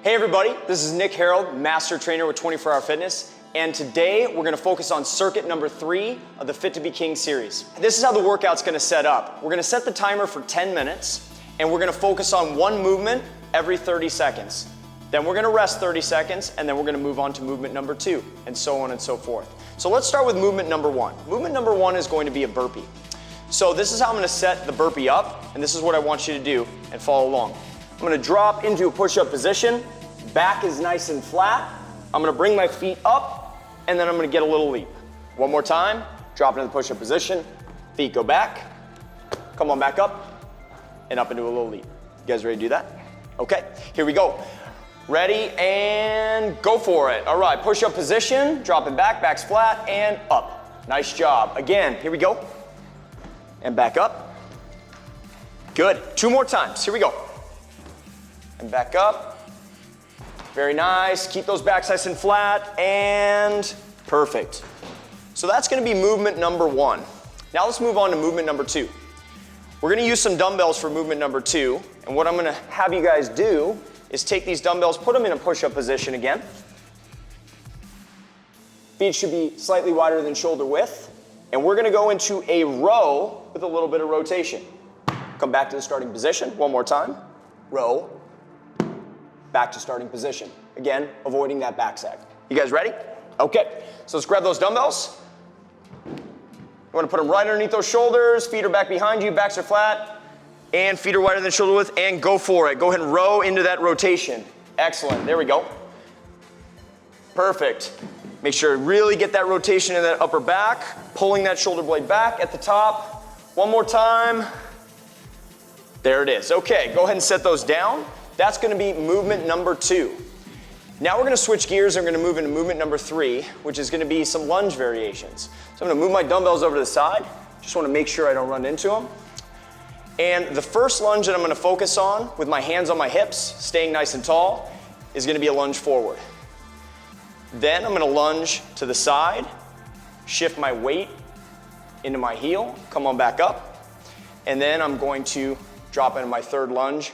Hey everybody, this is Nick Herold, Master Trainer with 24 Hour Fitness, and today we're gonna focus on circuit number 3 of the Fit to Be King series. This is how the workout's gonna set up. We're gonna set the timer for 10 minutes, and we're gonna focus on one movement every 30 seconds. Then we're gonna rest 30 seconds, and then we're gonna move on to movement number 2, and so on and so forth. So let's start with movement number 1. Movement number 1 is going to be a burpee. So this is how I'm gonna set the burpee up, and this is what I want you to do, and follow along. I'm gonna drop into a push-up position, back is nice and flat. I'm gonna bring my feet up, and then I'm gonna get a little leap. One more time, drop into the push-up position, feet go back, come on back up, and up into a little leap. You guys ready to do that? Okay, here we go. Ready, and go for it. All right, push-up position, dropping back, back's flat, and up. Nice job. Again, here we go. And back up. Good, 2 more times, here we go. And back up. Very nice. Keep those backs nice and flat, and perfect. So that's gonna be movement number 1. Now let's move on to movement number 2. We're gonna use some dumbbells for movement number 2, and what I'm gonna have you guys do is take these dumbbells, put them in a push-up position again. Feet should be slightly wider than shoulder width, and we're gonna go into a row with a little bit of rotation. Come back to the starting position, one more time. Row, back to starting position. Again, avoiding that back sag. You guys ready? Okay, so let's grab those dumbbells. You wanna put them right underneath those shoulders, feet are back behind you, backs are flat, and feet are wider than shoulder width, and go for it. Go ahead and row into that rotation. Excellent, there we go. Perfect. Make sure to really get that rotation in that upper back, pulling that shoulder blade back at the top. One more time. There it is. Okay, go ahead and set those down. That's gonna be movement number 2. Now we're gonna switch gears and we're gonna move into movement number 3, which is gonna be some lunge variations. So I'm gonna move my dumbbells over to the side. Just wanna make sure I don't run into them. And the first lunge that I'm gonna focus on with my hands on my hips, staying nice and tall, is gonna be a lunge forward. Then I'm gonna lunge to the side, shift my weight into my heel, come on back up, and then I'm going to drop into my third lunge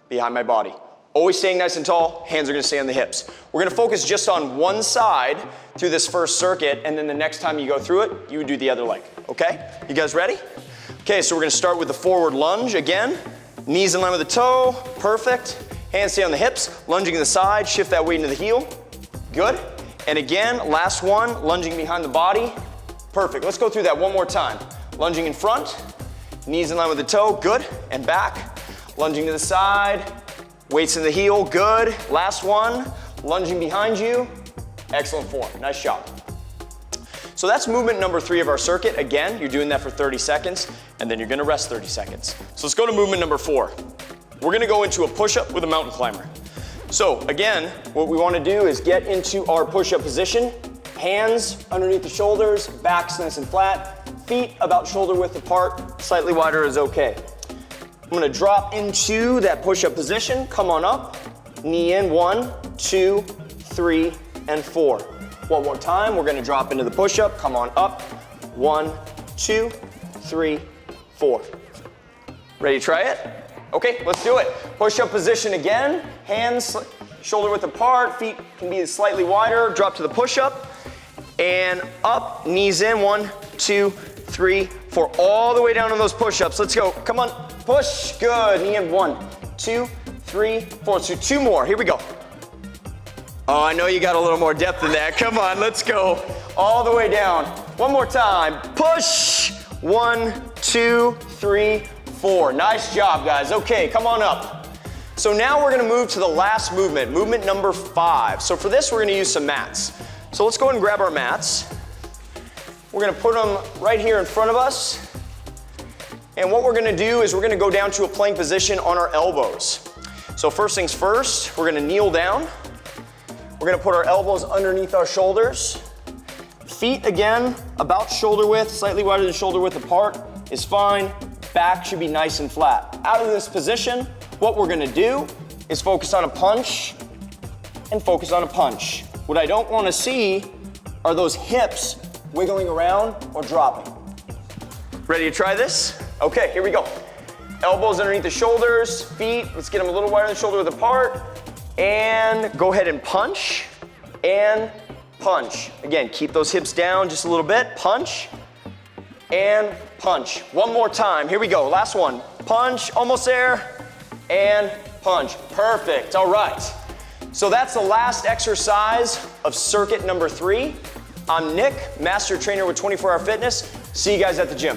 behind my body. Always staying nice and tall, hands are gonna stay on the hips. We're gonna focus just on one side through this first circuit, and then the next time you go through it, you would do the other leg, okay? You guys ready? Okay, so we're gonna start with the forward lunge again. Knees in line with the toe, perfect. Hands stay on the hips, lunging to the side, shift that weight into the heel. Good. And again, last one, lunging behind the body. Perfect, let's go through that one more time. Lunging in front, knees in line with the toe, good, and back. Lunging to the side, weights in the heel, good. Last one, lunging behind you. Excellent form, nice job. So that's movement number 3 of our circuit. Again, you're doing that for 30 seconds, and then you're gonna rest 30 seconds. So let's go to movement number 4. We're gonna go into a push-up with a mountain climber. So again, what we wanna do is get into our push-up position, hands underneath the shoulders, backs nice and flat, feet about shoulder width apart, slightly wider is okay. I'm gonna drop into that push-up position, come on up, knee in, 1, 2, 3, and 4. One more time, we're gonna drop into the push-up, come on up, 1, 2, 3, 4. Ready to try it? Okay, let's do it. Push-up position again, hands shoulder width apart, feet can be slightly wider, drop to the push-up, and up, knees in, 1, 2, 3, 4, all the way down on those push-ups. Let's go, come on, push, good, knee in, 1, 2, 3, 4, so 2 more, here we go. Oh, I know you got a little more depth than that, come on, let's go, all the way down. One more time, push, 1, 2, 3, 4, nice job guys, okay, come on up. So now we're gonna move to the last movement, movement number 5. So for this, we're gonna use some mats. So let's go ahead and grab our mats. We're gonna put them right here in front of us. And what we're gonna do is we're gonna go down to a plank position on our elbows. So first things first, we're gonna kneel down. We're gonna put our elbows underneath our shoulders. Feet again, about shoulder width, slightly wider than shoulder width apart is fine. Back should be nice and flat. Out of this position, what we're gonna do is focus on a punch and focus on a punch. What I don't wanna see are those hips wiggling around or dropping. Ready to try this? Okay, here we go. Elbows underneath the shoulders, feet, let's get them a little wider than shoulder width apart. and go ahead and punch, and punch. Again, keep those hips down just a little bit. Punch, and punch. One more time. Here we go. Last one. Punch, almost there, and punch. Perfect. All right. So that's the last exercise of circuit number 3. I'm Nick, Master Trainer with 24 Hour Fitness. See you guys at the gym.